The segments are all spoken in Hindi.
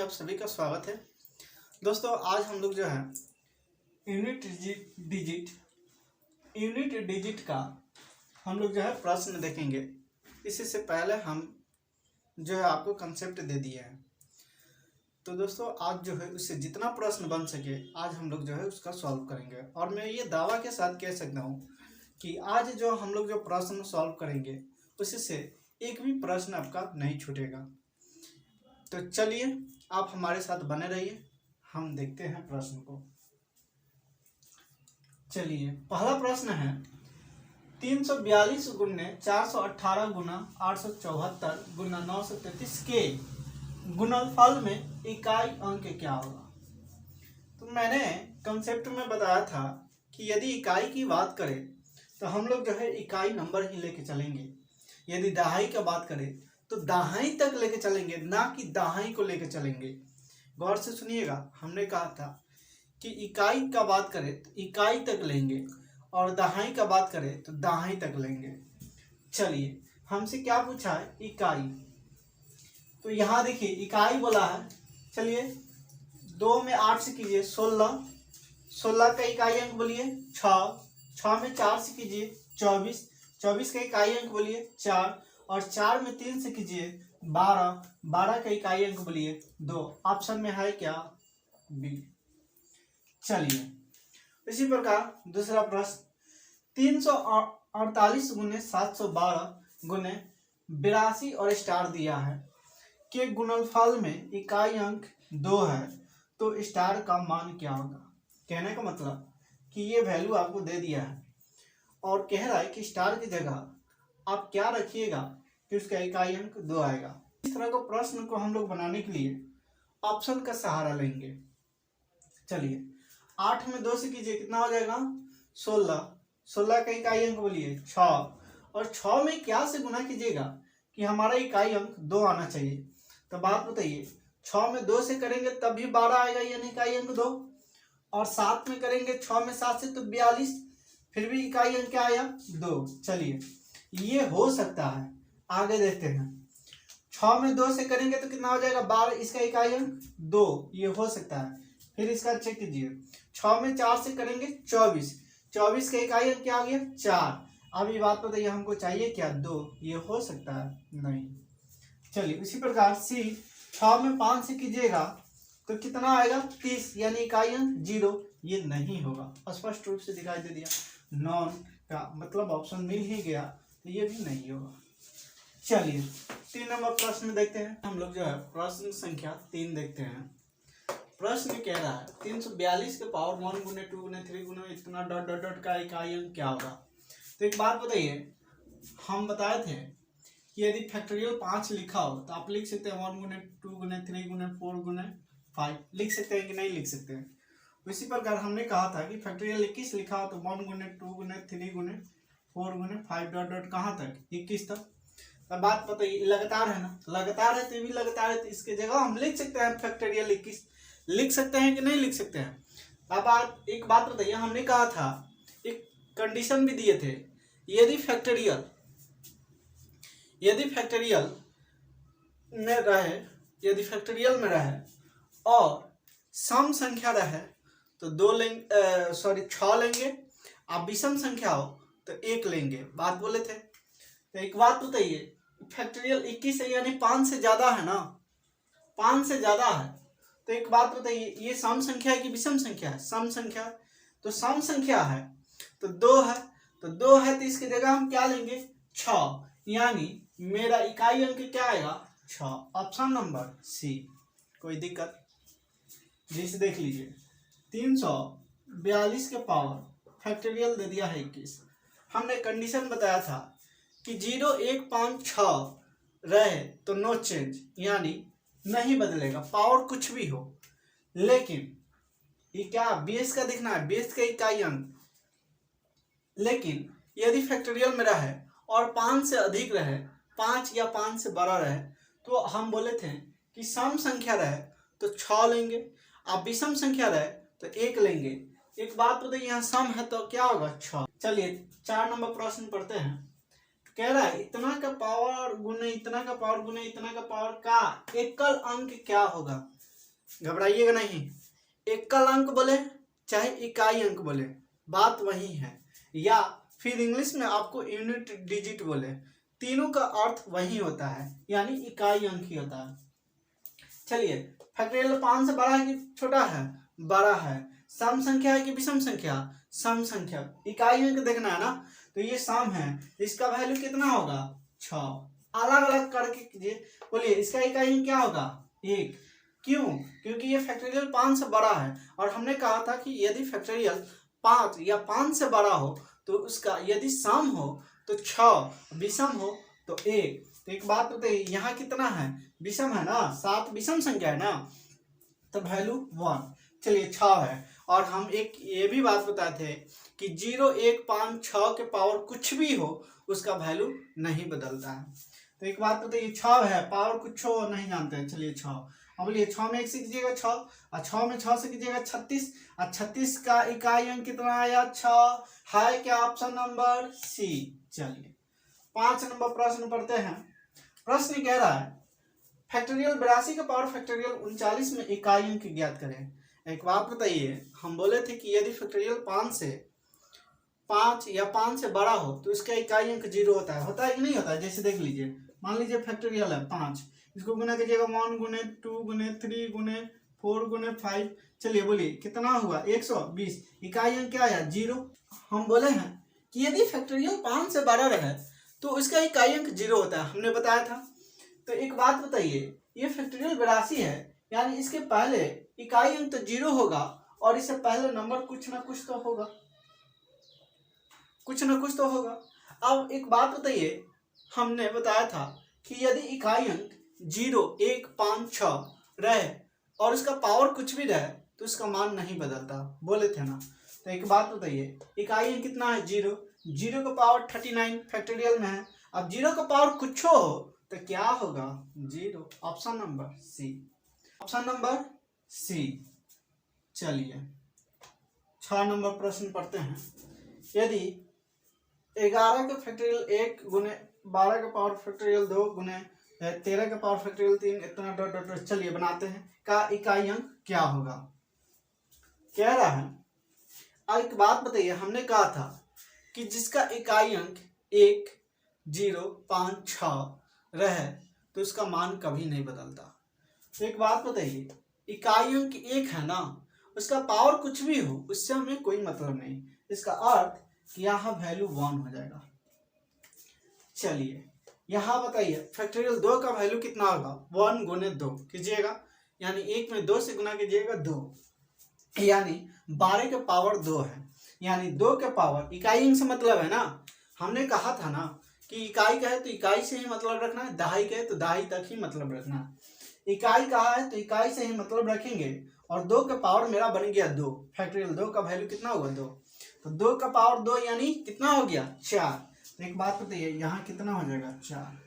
आप सभी का स्वागत है। दोस्तों आज हम लोग जो है यूनिट डिजिट का हम लोग जो है प्रश्न देखेंगे। इससे पहले हम जो है आपको कंसेप्ट दे दिए हैं। तो दोस्तों आज जो है उससे जितना प्रश्न बन सके आज हम लोग जो है उसका सॉल्व करेंगे। और मैं ये दावा के साथ कह सकता हूँ कि आज जो हम लोग जो प्रश्न सॉल्व करेंगे उससे एक भी प्रश्न आपका नहीं छूटेगा। तो चलिए आप हमारे साथ बने रहिए, हम देखते हैं प्रश्न को। चलिए पहला प्रश्न है 342 गुने 418 गुना 874 गुना 933 के गुणनफल में इकाई अंक क्या होगा। तो मैंने कंसेप्ट में बताया था कि यदि इकाई की बात करें तो हम लोग जो है इकाई नंबर ही लेके चलेंगे। यदि दहाई का बात करें तो दहाई तक लेके चलेंगे, ना कि दहाई को लेके चलेंगे। गौर से सुनिएगा, हमने कहा था कि इकाई का बात करें तो इकाई तक लेंगे और दहाई का बात करें तो दहाई तक लेंगे। चलिए हमसे क्या पूछा है, इकाई। तो यहाँ देखिए इकाई बोला है। चलिए 2 में 8 से कीजिए 16, 16 का इकाई अंक बोलिए 6, 6 में 4 से कीजिए 24, 24 का इकाई अंक बोलिए 4, और 4 में 3 से कीजिए 12, 12 का इकाई अंक बोलिए 2। ऑप्शन में है क्या, बी। चलिए इसी प्रकार दूसरा प्रश्न 348 गुने 712 गुने 82 और स्टार दिया है के गुणनफल में इकाई अंक 2 है, तो स्टार का मान क्या होगा। कहने का मतलब कि ये वैल्यू आपको दे दिया है और कह रहा है कि स्टार की जगह आप क्या रखिएगा कि उसका इकाई अंक 2 आएगा। इस तरह का प्रश्न को हम लोग बनाने के लिए ऑप्शन का सहारा लेंगे। चलिए 8 में 2 से कीजिए कितना हो जाएगा 16, 16 का इकाई अंक बोलिए 6, और 6 में क्या से गुना कीजिएगा कि हमारा इकाई अंक 2 आना चाहिए। तो बात बताइए 6 में 2 से करेंगे तब भी 12 आएगा, यानी इकाई अंक 2, और 7 में करेंगे 6 में 7 से तो 42, फिर भी इकाई अंक क्या आया 2। चलिए ये हो सकता है, आगे देखते हैं। 6 में 2 से करेंगे तो कितना हो जाएगा 12, इसका इकाई अंक 2, ये हो सकता है। फिर इसका चेक कीजिए 6 में 4 से करेंगे 24, 24 का इकाई अंक क्या हो गया 4। अब ये बात बताइए हमको चाहिए क्या 2, ये हो सकता है नहीं। चलिए इसी प्रकार सी 6 में 5 से कीजिएगा तो कितना आएगा 30, यानी इकाई अंक 0, ये नहीं होगा। स्पष्ट रूप से दिखाई दे दिया, नॉन का मतलब ऑप्शन मिल ही गया, तो ये भी नहीं होगा। चलिए 3 नंबर प्रश्न देखते हैं। हम लोग जो है प्रश्न संख्या 3 देखते हैं। प्रश्न कह रहा है 342 के पावर 1 गुने 2 गुने 3 गुने इतना डॉट डॉट डॉट का इकाई अंक क्या होगा। तो एक बात बताइए, हम बताए थे कि यदि फैक्टोरियल 5 लिखा हो तो आप लिख सकते हैं 1 गुने 2 गुने 3 गुने 4 गुने 5, लिख सकते हैं कि नहीं लिख सकते हैं। इसी प्रकार हमने कहा था कि फैक्टोरियल 21 लिखा हो तो 1 गुने 2 गुने 3 गुने 4 गुने 5 डॉट डॉट कहाँ तक 21 तक। अब बात बताइए लगातार है ना, लगातार है तो भी लगातार है, तो इसके जगह हम लिख सकते हैं फैक्टोरियल 21, लिख सकते हैं कि नहीं लिख सकते हैं। अब आप एक बात बताइए, हमने कहा था एक कंडीशन भी दिए थे, यदि फैक्टोरियल में रहे और सम संख्या रहे तो 2 लेंगे, 6 लेंगे। आप विषम संख्या हो तो 1 लेंगे, बात बोले थे। तो एक बात बताइए, फैक्टोरियल 21 है यानी 5 से ज्यादा है ना, 5 से ज्यादा है। तो एक बात बताइए, ये सम संख्या है कि विषम संख्या है, सम संख्या। तो सम संख्या है तो 2 है, तो 2 है तो इसकी जगह हम क्या लेंगे 6, यानी मेरा इकाई अंक क्या आएगा 6। Option number C. कोई दिक्कत, जिसे देख लीजिए 342 के पावर फैक्टोरियल दे दिया है 21। हमने कंडीशन बताया था कि 0 1 5 6 रहे तो नो चेंज, यानी नहीं बदलेगा, पावर कुछ भी हो। लेकिन ये क्या बेस का दिखना है, बेस का इकाई अंक। लेकिन यदि फैक्टोरियल में रहे और 5 से अधिक रहे, 5 या 5 से बड़ा रहे, तो हम बोले थे कि सम संख्या रहे तो 6 लेंगे, आप विषम संख्या रहे तो 1 लेंगे। एक बात बताइए, यहाँ सम है तो क्या होगा 6। चलिए 4 नंबर प्रश्न पढ़ते हैं। कह रहा है इतना का पावर गुने इतना का पावर गुने इतना का पावर का एकल अंक क्या होगा। घबराइएगा नहीं, एकल अंक बोले चाहे इकाई अंक बोले बात वही है, या फिर इंग्लिश में आपको यूनिट डिजिट बोले, तीनों का अर्थ वही होता है, यानी इकाई अंक ही होता है। चलिए, फैक्टोरियल 5 से बड़ा है कि छोटा है? बड़ा है। सम संख्या है कि विषम संख्या? सम संख्या। इकाई अंक देखना है ना, तो ये सम है, इसका वैल्यू कितना होगा? 6। अलग अलग करके कीजिए, बोलिए इसका इकाई अंक क्या होगा? 1। क्यों? क्योंकि ये फैक्टोरियल 5 से बड़ा है, और हमने कहा था कि यदि फैक्टोरियल 5 या 5 से बड़ा हो तो उसका यदि सम हो तो 6, विषम हो तो 1। तो एक बात बताइए, यहाँ कितना है? विषम है ना, 7 विषम संख्या है ना, तो वैल्यू 1। चलिए 6 है। और हम एक ये भी बात बताए थे कि 0, 1, 5, 6 के पावर कुछ भी हो उसका वैल्यू नहीं बदलता है। तो एक बात बताइए, 6 है, पावर कुछ हो नहीं जानते हैं। चलिए 6, अब बोलिए 6 में 1 से कीजिएगा 6, और 6 में 6 से कीजिएगा 36, और 36 का इकाई अंक कितना आया? 6 है क्या? Option number C. चलिए 5 नंबर प्रश्न पढ़ते हैं। प्रश्न कह रहा है फैक्टोरियल 82 का पावर फैक्टोरियल 39 में इकाई अंक ज्ञात करें। एक बात बताइए, हम बोले थे कि यदि फैक्टोरियल 5 या 5 से बड़ा हो तो इसका इकाई अंक 0 होता है कि नहीं होता है? जैसे देख लीजिए, मान लीजिए फैक्टोरियल है 5, इसको गुना कीजिएगा 1 गुने 2 गुने 3 गुने 4 गुने 5। चलिए बोलिए कितना हुआ? 120। इकाई अंक क्या आया? 0। हम बोले हैं कि यदि फैक्टोरियल 5 से बड़ा रहे तो इसका इकाई अंक 0 होता है, हमने बताया था। तो एक बात बताइए, ये फैक्टोरियल 82 है, यानी इसके पहले इकाई अंक तो 0 होगा, और इससे पहले नंबर कुछ ना कुछ तो होगा, कुछ ना कुछ तो होगा। अब एक बात बताइए, हमने बताया था कि यदि इकाई अंक 0, 1, 5, 6 रहे और उसका पावर कुछ भी रहे तो उसका मान नहीं बदलता, बोले थे ना। तो एक बात बताइए, इकाई अंक कितना है? 0। 0 का पावर 39 फैक्टोरियल में है। अब 0 का पावर कुछ हो तो क्या होगा? 0। Option number C, option number C. चलिए 6 नंबर प्रश्न पढ़ते हैं। यदि 11 का फैक्टोरियल 1 गुने 12 का पावर फैक्टोरियल 2 गुने 13 का पावर फैक्टोरियल 3 इतना डॉट डॉट डॉट, चलिए बनाते हैं, का इकाई अंक क्या होगा? कह रहा है, अब एक बात बताइए, हमने कहा था कि जिसका इकाई अंक 1, 0, 5, 6 रहे तो उसका मान कभी नहीं बदलता। तो एक बात बताइए, इकाई अंक 1 है ना, उसका पावर कुछ भी हो उससे हमें कोई मतलब नहीं, इसका अर्थ कि यहाँ वैल्यू 1 हो जाएगा। चलिए यहाँ बताइए, फैक्टोरियल 2 का वैल्यू कितना होगा? 1 गुने 2 कीजिएगा, यानी 1 में 2 से गुना कीजिएगा 2, यानी 12 के पावर 2 है, यानी 2 के पावर, इकाई अंक से मतलब है ना, हमने कहा था ना कि इकाई का है तो इकाई से ही मतलब रखना है, दहाई का है तो दहाई तक ही मतलब रखना है। इकाई कहा है तो इकाई से ही मतलब रखेंगे, और 2 का पावर मेरा बन गया 2, फैक्टोरियल 2 का वैल्यू कितना होगा? 2। तो 2 का पावर 2 यानी कितना हो गया? 4। तो एक बात बताइए, यहाँ कितना हो जाएगा? 4।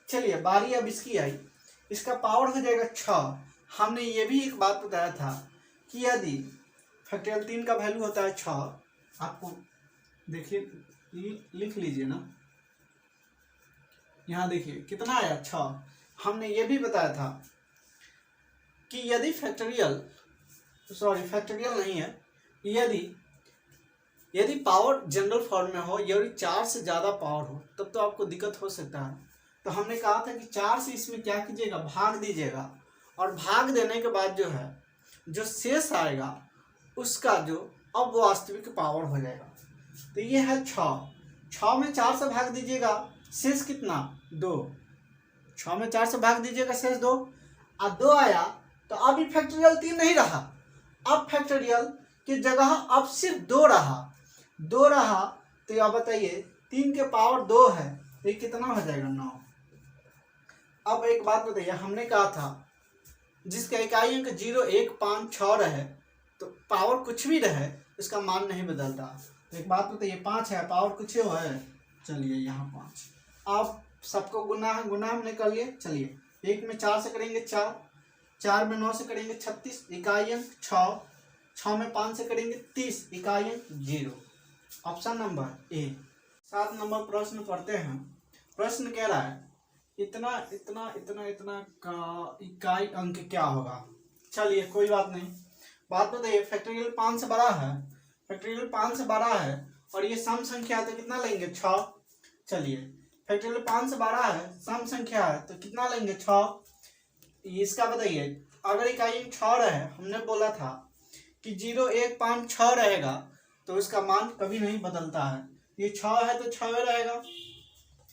चलिए बारी अब इसकी आई, इसका पावर हो जाएगा 6। हमने ये भी एक बात बताया था कि यदि फैक्टोरियल 3 का वैल्यू होता है 6, आपको देखिए लिख लीजिए ना, यहाँ देखिए कितना आया? 6। हमने ये भी बताया था कि यदि फैक्टोरियल नहीं है, यदि पावर जनरल फॉर्म में हो, यदि 4 से ज़्यादा पावर हो तब तो आपको दिक्कत हो सकता है। तो हमने कहा था कि 4 से इसमें क्या कीजिएगा? भाग दीजिएगा, और भाग देने के बाद जो है जो शेष आएगा उसका जो अब वास्तविक पावर हो जाएगा। तो ये है 6 में 4 से भाग दीजिएगा, शेष कितना? 2। 6 में 4 से भाग दीजिएगा, शेष 2, और 2 आया तो अब फैक्टोरियल 3 नहीं रहा, अब फैक्टोरियल की जगह अब सिर्फ 2 रहा। तो आप बताइए 3 के पावर 2 है तो ये कितना हो जाएगा? 9। अब एक बात बताइए, हमने कहा था जिसका इकाई अंक 0, 1, 5, 6 रहे तो पावर कुछ भी रहे इसका मान नहीं बदलता। तो एक बात बताइए, 5 है, पावर कुछ है, चलिए यहाँ 5। आप सबको गुना हमने कर लिए। चलिए 1 में 4 से करेंगे 4, 4 में 9 से करेंगे 36, इकाई अंक 6, 6 में 5 से करेंगे 30, इकाई अंक 0। Option number A. 7 नंबर प्रश्न पढ़ते हैं। प्रश्न कह रहा है इतना का इकाई अंक क्या होगा? चलिए कोई बात नहीं। बात बताइए, फैक्टोरियल 5 से बड़ा है, फैक्टोरियल 5 से बड़ा है और ये सम संख्या है तो कितना लेंगे 6। चलिए फैक्टोरियल 5 से बड़ा है, सम संख्या है तो कितना लेंगे 6। इसका बताइए, अगर इकाई 6 रहे, हमने बोला था कि 0 1 5 6 रहेगा तो इसका मान कभी नहीं बदलता है। ये 6 है तो 6 रहेगा।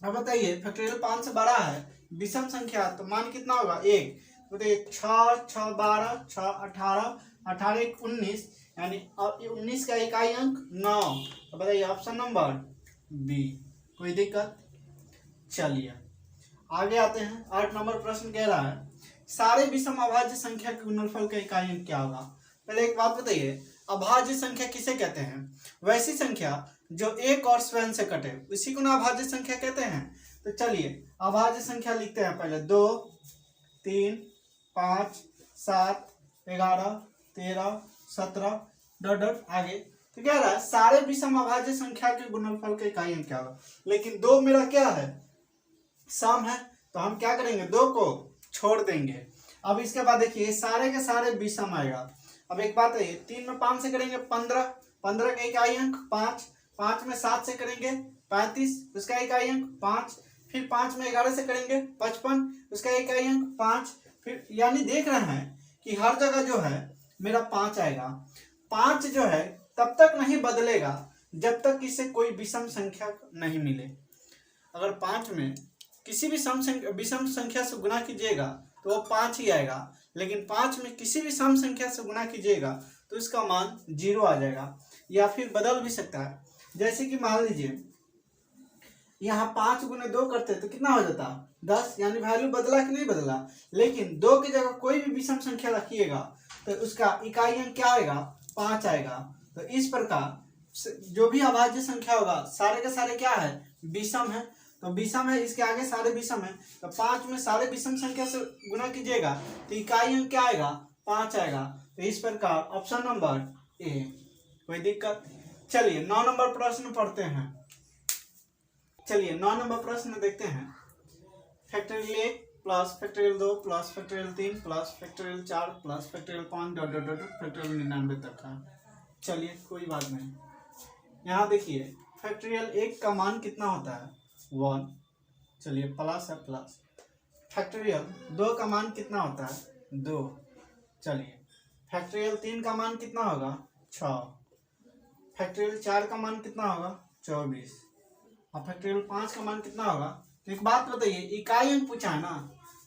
अब बताइए फैक्टोरियल 5 से बड़ा है, विषम संख्या तो मान कितना होगा 1। बताइए 6 6 12 6 18 18 1 19, यानी 19 का इकाई अंक 9। तो बताइए ऑप्शन नंबर बी। कोई दिक्कत? चलिए आगे आते हैं। 8 नंबर प्रश्न कह रहा है सारे विषम अभाज्य संख्या के गुणनफल का इकाई अंक क्या होगा। पहले एक बात बताइए, अभाज्य संख्या किसे कहते हैं? वैसी संख्या जो एक और स्वयं से कटे, उसी को ना अभाज्य संख्या कहते हैं। तो चलिए अभाज्य संख्या लिखते हैं पहले 2 3 5 7 11 13 17 डॉट डॉट आगे। तो क्या रहा है, सारे विषम अभाज्य संख्या के गुणनफल का इकाई अंक क्या होगा। लेकिन 2 मेरा क्या है, सम है, तो हम क्या करेंगे 2 को छोड़ देंगे। अब इसके बाद देखिए सारे के सारे विषम आएगा। अब एक बात है, 3 में 5 से करेंगे 15, 15 का इकाई अंक 5, 5 में 7 से करेंगे 35, उसका इकाई अंक 5, फिर 5 में 11 से करेंगे 55, उसका इकाई अंक 5। फिर यानी देख रहे हैं कि हर जगह जो है मेरा 5 आएगा। 5 जो है तब तक नहीं बदलेगा जब तक इससे कोई विषम संख्या नहीं मिले। अगर 5 में किसी भी विषम संख्या से गुना कीजिएगा तो वो 5 ही आएगा, लेकिन 5 में किसी भी सम संख्या से गुना कीजिएगा तो इसका मान 0 आ जाएगा, या फिर बदल भी सकता है। जैसे कि मान लीजिए यहाँ 5 गुने 2 करते तो कितना हो जाता 10, यानी वैल्यू बदला कि नहीं बदला। लेकिन 2 की जगह कोई भी विषम संख्या रखिएगा तो उसका इकाई अंक क्या आएगा 5 आएगा। तो इस प्रकार जो भी अभाज्य संख्या होगा सारे के सारे क्या है विषम है। तो विषम है, इसके आगे सारे विषम है, तो 5 में सारे विषम संख्या से गुना कीजिएगा तो इकाई अंक क्या आएगा 5 आएगा। तो इस प्रकार ऑप्शन नंबर ए। कोई दिक्कत? चलिए 9 नंबर प्रश्न पढ़ते हैं। चलिए 9 नंबर प्रश्न देखते हैं। Factorial 1 plus factorial 2 plus factorial 3 plus factorial 4 plus factorial 5 dot dot dot factorial 99 तक है। चलिए कोई बात नहीं। यहाँ देखिए फैक्टोरियल 1 का मान कितना होता है 1, चलिए प्लस है प्लस। फैक्टोरियल 2 का मान कितना होता है 2, चलिए। फैक्टोरियल 3 का मान कितना होगा 6, फैक्टोरियल 4 का मान कितना होगा 24, और फैक्टोरियल 5 का मान कितना होगा। तो एक बात बताइए, इकाई अंक पूछा है ना,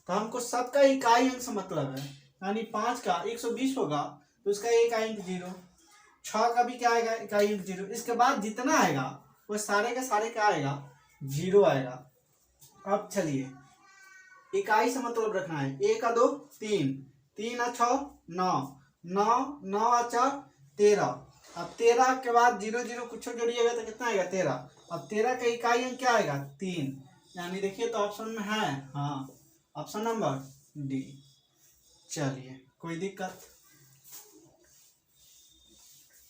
तो हमको सबका इकाई अंक से मतलब है, यानी 5 का 120 होगा तो उसका इकाई अंक 0, 6 का भी क्या आएगा इकाई अंक 0। इसके बाद जितना आएगा वो सारे का सारे क्या आएगा 0 आएगा। अब चलिए इकाई से मतलब रखना है, 1 का 2 3, 3 और 6 9, 9 9 और 4 13। अब 13 के बाद 0 0 कुछ जोड़िएगा तो कितना आएगा 13। अब 13 का इकाई अंक क्या आएगा 3, यानी देखिए तो ऑप्शन में है हाँ ऑप्शन नंबर डी। चलिए कोई दिक्कत?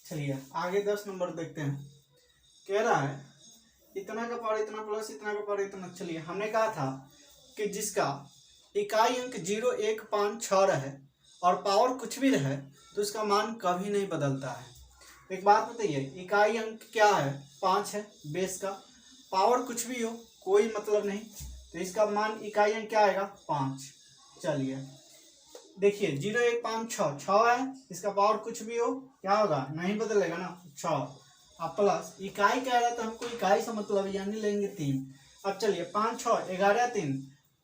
चलिए आगे 10 नंबर देखते हैं। कह रहा है इतना का पावर इतना प्लस इतना का पावर इतना। चलिए हमने कहा था कि जिसका इकाई अंक 0 1 5 6 रहे और पावर कुछ भी रहे तो उसका मान कभी नहीं बदलता है। एक बात बताइए, इकाई अंक क्या है 5 है बेस का, पावर कुछ भी हो कोई मतलब नहीं, तो इसका मान इकाई अंक क्या आएगा 5। चलिए देखिए 0 1 5 6 6 है, इसका पावर कुछ भी हो क्या होगा नहीं बदलेगा ना 6। अब प्लस इकाई कह रहा है तो हमको इकाई से मतलब यानी लेंगे 3। अब चलिए 5 6 11 3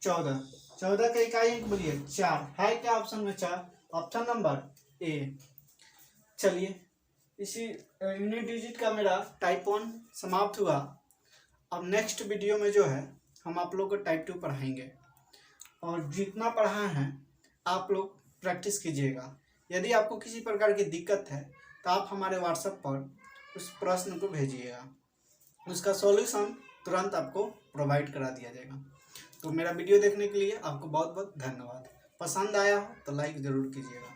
14, 14 का इकाई अंक बोलिए 4 है क्या ऑप्शन में 4, ऑप्शन नंबर ए। चलिए इसी यूनिट डिजिट का मेरा टाइप 1 समाप्त हुआ। अब नेक्स्ट वीडियो में जो है हम आप लोग को टाइप 2 पढ़ाएंगे, और जितना पढ़ाए हैं आप लोग प्रैक्टिस कीजिएगा। यदि आपको किसी प्रकार की दिक्कत है तो आप हमारे व्हाट्सएप पर उस प्रश्न को भेजिएगा, उसका सॉल्यूशन तुरंत आपको प्रोवाइड करा दिया जाएगा। तो मेरा वीडियो देखने के लिए आपको बहुत बहुत धन्यवाद। पसंद आया हो तो लाइक ज़रूर कीजिएगा।